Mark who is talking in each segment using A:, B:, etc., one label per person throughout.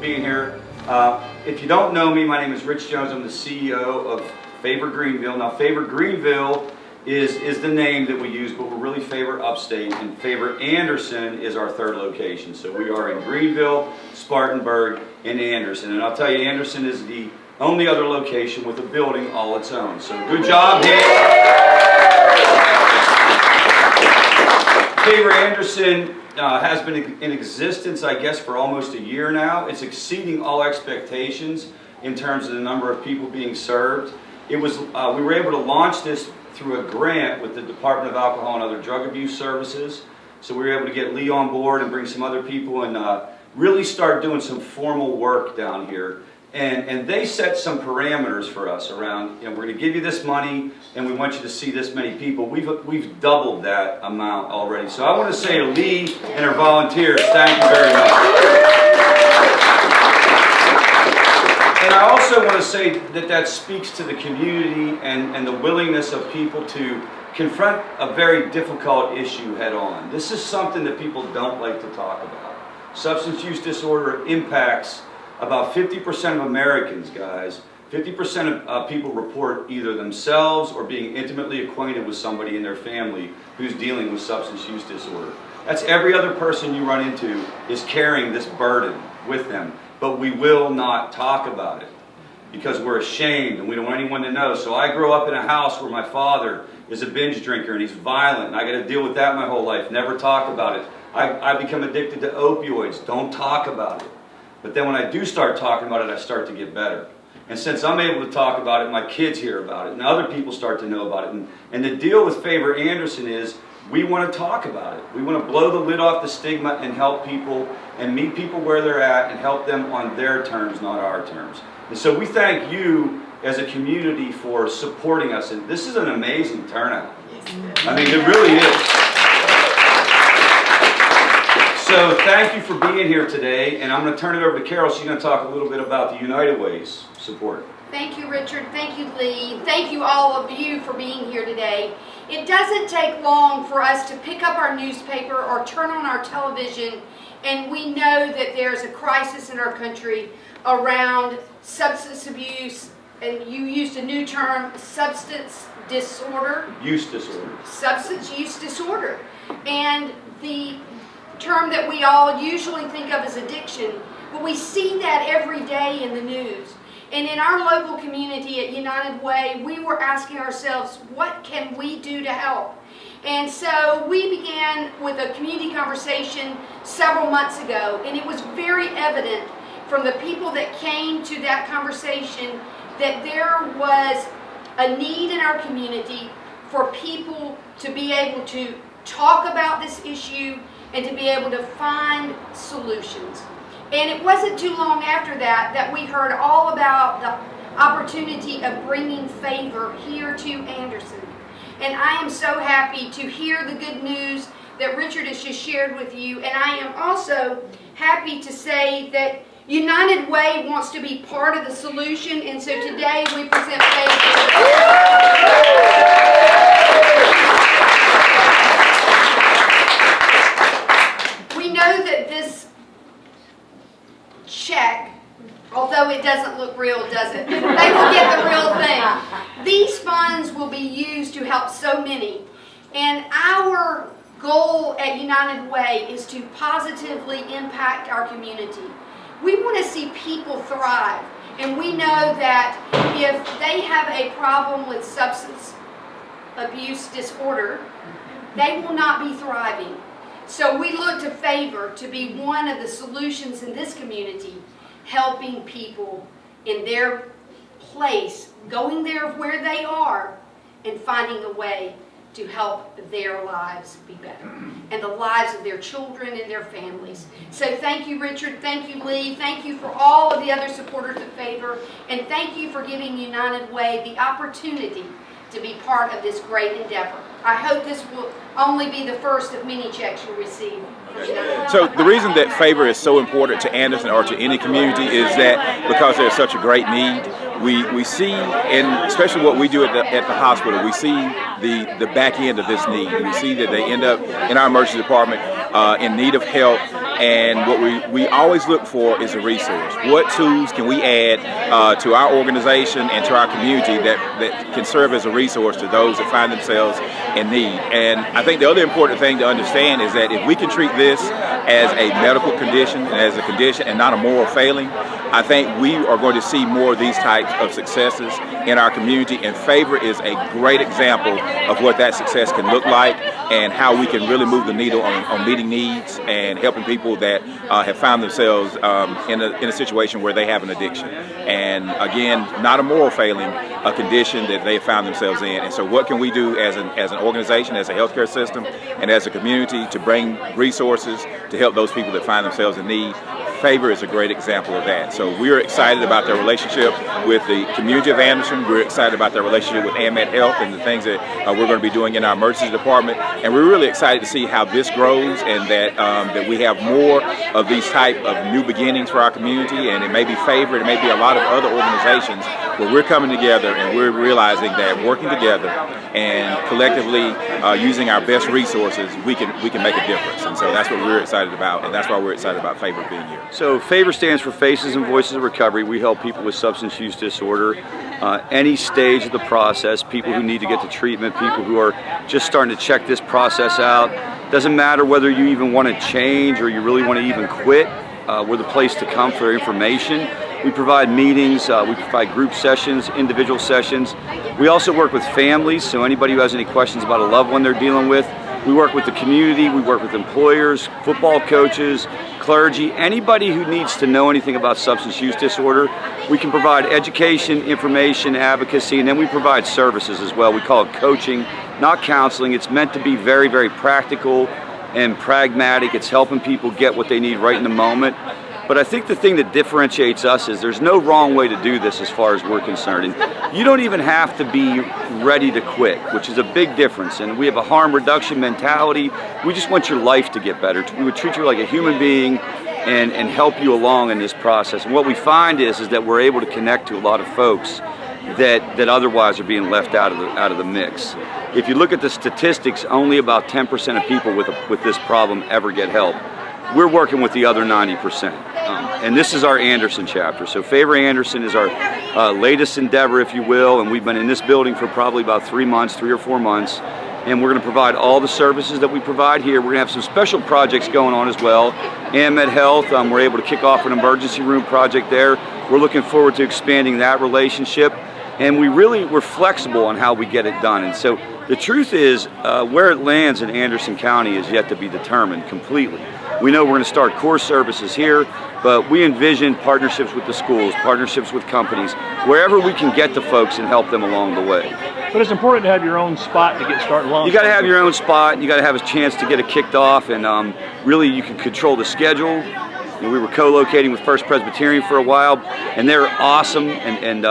A: being here. If you don't know me, my name is Rich Jones. I'm the CEO of Favor Greenville. Now, Favor Greenville is the name that we use, but we're really Favor Upstate, and Favor Anderson is our third location. So we are in Greenville, Spartanburg, and Anderson. And I'll tell you, Anderson is the only other location with a building all its own. So good job, here. Favor Anderson has been in existence, I guess, for almost a year now. It's exceeding all expectations in terms of the number of people being served. We were able to launch this through a grant with the Department of Alcohol and Other Drug Abuse Services. So we were able to get Lee on board and bring some other people and really start doing some formal work down here. And they set some parameters for us around, we're going to give you this money and we want you to see this many people. We've doubled that amount already. So I want to say to Lee and her volunteers, thank you very much. And I also want to say that speaks to the community and the willingness of people to confront a very difficult issue head on. This is something that people don't like to talk about. Substance use disorder impacts about 50% of Americans, guys. 50% of people report either themselves or being intimately acquainted with somebody in their family who's dealing with substance use disorder. That's every other person you run into is carrying this burden with them. But we will not talk about it because we're ashamed and we don't want anyone to know. So I grew up in a house where my father is a binge drinker and he's violent, and I got to deal with that my whole life. Never talk about it. I become addicted to opioids. Don't talk about it. But then when I do start talking about it, I start to get better. And since I'm able to talk about it, my kids hear about it, and other people start to know about it. And the deal with Favor Anderson is we want to talk about it. We want to blow the lid off the stigma and help people and meet people where they're at and help them on their terms, not our terms. And so we thank you as a community for supporting us. And this is an amazing turnout. I mean, it really is. So thank you for being here today, and I'm going to turn it over to Carol. She's going to talk a little bit about the United Way's support.
B: Thank you, Richard. Thank you, Lee. Thank you, all of you, for being here today. It doesn't take long for us to pick up our newspaper or turn on our television, and we know that there's a crisis in our country around substance abuse, and you used a new term, substance disorder.
A: Use disorder. Substance
B: use disorder. And the term that we all usually think of as addiction, but we see that every day in the news. And in our local community at United Way, we were asking ourselves, what can we do to help? And so we began with a community conversation several months ago, and it was very evident from the people that came to that conversation that there was a need in our community for people to be able to talk about this issue and to be able to find solutions. And it wasn't too long after that we heard all about the opportunity of bringing Favor here to Anderson. And I am so happy to hear the good news that Richard has just shared with you. And I am also happy to say that United Way wants to be part of the solution. And so today we present Favor. Know that this check, although it doesn't look real, does it? They will get the real thing. These funds will be used to help so many. And our goal at United Way is to positively impact our community. We want to see people thrive. And we know that if they have a problem with substance abuse disorder, they will not be thriving. So we look to Favor to be one of the solutions in this community, helping people in their place, going there where they are, and finding a way to help their lives be better, and the lives of their children and their families. So thank you, Richard. Thank you, Lee. Thank you for all of the other supporters of Favor, and thank you for giving United Way the opportunity to be part of this great endeavor. I hope this will only be the first of many checks you'll receive.
C: So the reason that Favor is so important to Anderson or to any community is that because there's such a great need, we see, and especially what we do at the hospital, we see the back end of this need. We see that they end up in our emergency department in need of help, And what we always look for is a resource. What tools can we add to our organization and to our community that can serve as a resource to those that find themselves in need? And I think the other important thing to understand is that if we can treat this as a medical condition and as a condition and not a moral failing, I think we are going to see more of these types of successes in our community, and Favor is a great example of what that success can look like and how we can really move the needle on meeting needs and helping people that have found themselves in a situation where they have an addiction. And again, not a moral failing, a condition that they have found themselves in. And so what can we do as an organization, as a healthcare system, and as a community to bring resources to help those people that find themselves in need? Favor is a great example of that. So we're excited about their relationship with the community of Anderson. We're excited about their relationship with AMED Health and the things that we're going to be doing in our emergency department. And we're really excited to see how this grows and that we have more of these type of new beginnings for our community. And it may be Favor, it may be a lot of other organizations where we're coming together and we're realizing that working together and collectively using our best resources, we can make a difference. And so that's what we're excited about, and that's why we're excited about Favor being here.
A: So Favor stands for Faces and Voices of Recovery. We help people with substance use disorder, any stage of the process, people who need to get to treatment, people who are just starting to check this process out. Doesn't matter whether you even want to change or you really want to even quit, we're the place to come for information. We provide meetings, we provide group sessions, individual sessions. We also work with families, so anybody who has any questions about a loved one they're dealing with. We work with the community, we work with employers, football coaches, clergy, anybody who needs to know anything about substance use disorder. We can provide education, information, advocacy, and then we provide services as well. We call it coaching, not counseling. It's meant to be very, very practical and pragmatic. It's helping people get what they need right in the moment. But I think the thing that differentiates us is there's no wrong way to do this as far as we're concerned. And you don't even have to be ready to quit, which is a big difference. And we have a harm reduction mentality. We just want your life to get better. We would treat you like a human being and help you along in this process. And what we find is that we're able to connect to a lot of folks that otherwise are being left out of the mix. If you look at the statistics, only about 10% of people with this problem ever get help. We're working with the other 90%. And this is our Anderson chapter. So Favor Anderson is our latest endeavor, if you will, and we've been in this building for probably about 3 or 4 months. And we're going to provide all the services that we provide here. We're going to have some special projects going on as well. AMED Health, we're able to kick off an emergency room project there. We're looking forward to expanding that relationship. And we're flexible on how we get it done. And so the truth is, where it lands in Anderson County is yet to be determined completely. We know we're going to start core services here, but we envision partnerships with the schools, partnerships with companies, wherever we can get to folks and help them along the way.
D: But it's important to have your own spot to get started.
A: You got to have your own spot. You got to have a chance to get it kicked off, and really you can control the schedule. We were co-locating with First Presbyterian for a while, and they're awesome, and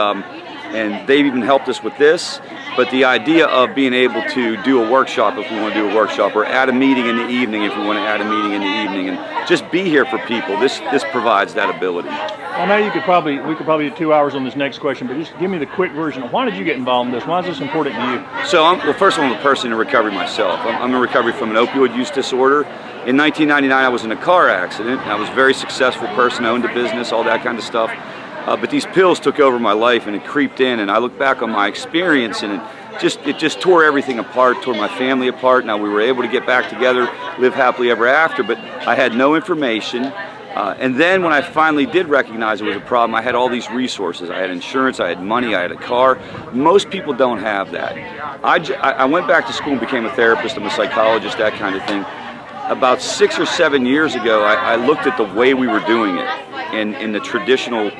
A: they've even helped us with this. But the idea of being able to do a workshop if we want to do a workshop, or add a meeting in the evening if we want to add a meeting in the evening, and just be here for people, this provides that ability.
D: I know we could probably do 2 hours on this next question, but just give me the quick version of why did you get involved in this? Why is this important to you?
A: So, first of all, I'm a person in recovery myself. I'm in recovery from an opioid use disorder. In 1999, I was in a car accident. I was a very successful person, owned a business, all that kind of stuff. But these pills took over my life, and it creeped in, and I look back on my experience, and it just tore everything apart, tore my family apart. Now we were able to get back together, live happily ever after, but I had no information. And then when I finally did recognize it was a problem, I had all these resources. I had insurance, I had money, I had a car. Most people don't have that. I went back to school and became a therapist, I'm a psychologist, that kind of thing. About 6 or 7 years ago, I looked at the way we were doing it in the traditional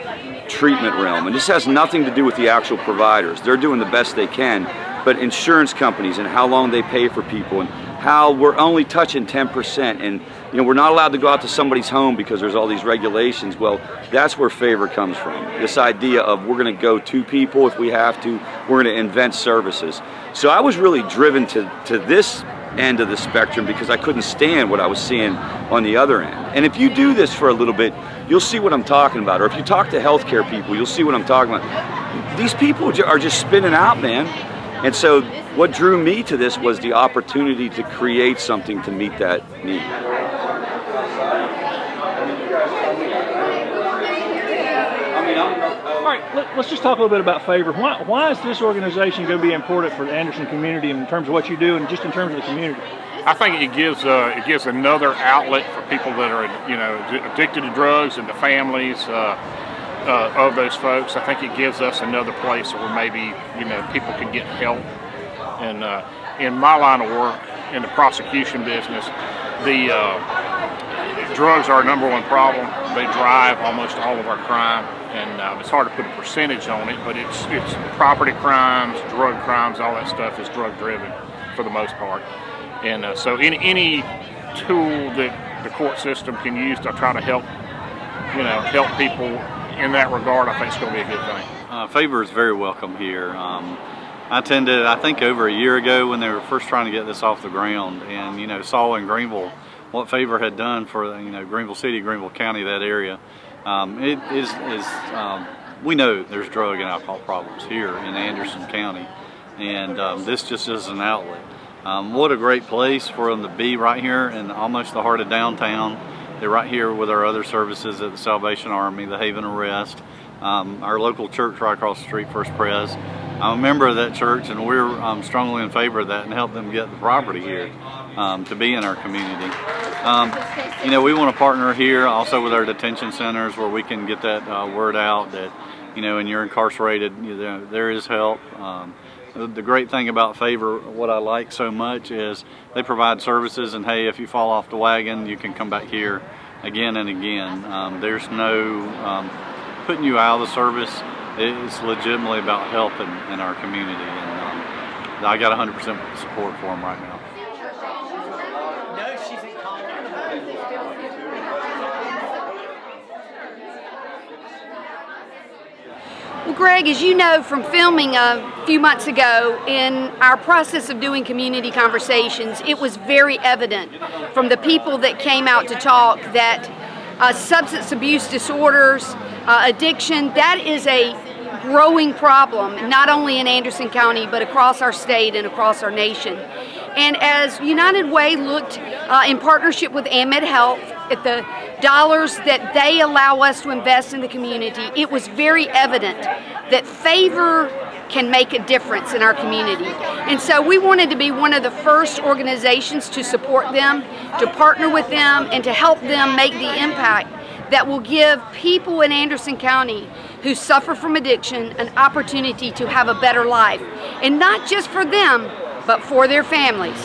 A: treatment realm. And this has nothing to do with the actual providers. They're doing the best they can, but insurance companies and how long they pay for people and how we're only touching 10%. And we're not allowed to go out to somebody's home because there's all these regulations. Well, that's where Favor comes from. This idea of we're going to go to people if we have to. We're going to invent services. So I was really driven to this end of the spectrum because I couldn't stand what I was seeing on the other end. And if you do this for a little bit, you'll see what I'm talking about. Or if you talk to healthcare people, you'll see what I'm talking about. These people are just spinning out, man. And so what drew me to this was the opportunity to create something to meet that need.
D: right, let's just talk a little bit about Favor. Why is this organization going to be important for the Anderson community in terms of what you do and just in terms of the community?
E: I think it gives another outlet for people that are addicted to drugs and the families of those folks. I think it gives us another place where maybe people can get help. And in my line of work, in the prosecution business, the drugs are our number one problem. They drive almost all of our crime, and it's hard to put a percentage on it, but it's property crimes, drug crimes, all that stuff is drug driven for the most part. And so any tool that the court system can use to try to help people in that regard, I think it's going to be a good thing.
F: Favor is very welcome here. I attended, I think, over a year ago when they were first trying to get this off the ground, and saw in Greenville what Favor had done for Greenville City, Greenville County, that area. We know there's drug and alcohol problems here in Anderson County, and this just is an outlet. What a great place for them to be, right here in almost the heart of downtown. They're right here with our other services at the Salvation Army, the Haven Arrest, our local church right across the street, First Pres. I'm a member of that church, and we're strongly in favor of that and help them get the property here to be in our community. We want to partner here also with our detention centers where we can get that word out that, when you're incarcerated, there is help. The great thing about Favor, what I like so much, is they provide services, and hey, if you fall off the wagon, you can come back here again and again. There's no putting you out of the service. It's legitimately about helping in our community, and I got 100% support for them right now.
B: Well, Greg, as you know from filming a few months ago, in our process of doing community conversations, it was very evident from the people that came out to talk that substance abuse disorders, addiction, that is a growing problem, not only in Anderson County, but across our state and across our nation. And as United Way looked in partnership with AMED Health at the dollars that they allow us to invest in the community, it was very evident that Favor can make a difference in our community. And so we wanted to be one of the first organizations to support them, to partner with them, and to help them make the impact that will give people in Anderson County who suffer from addiction an opportunity to have a better life. And not just for them, but for their families.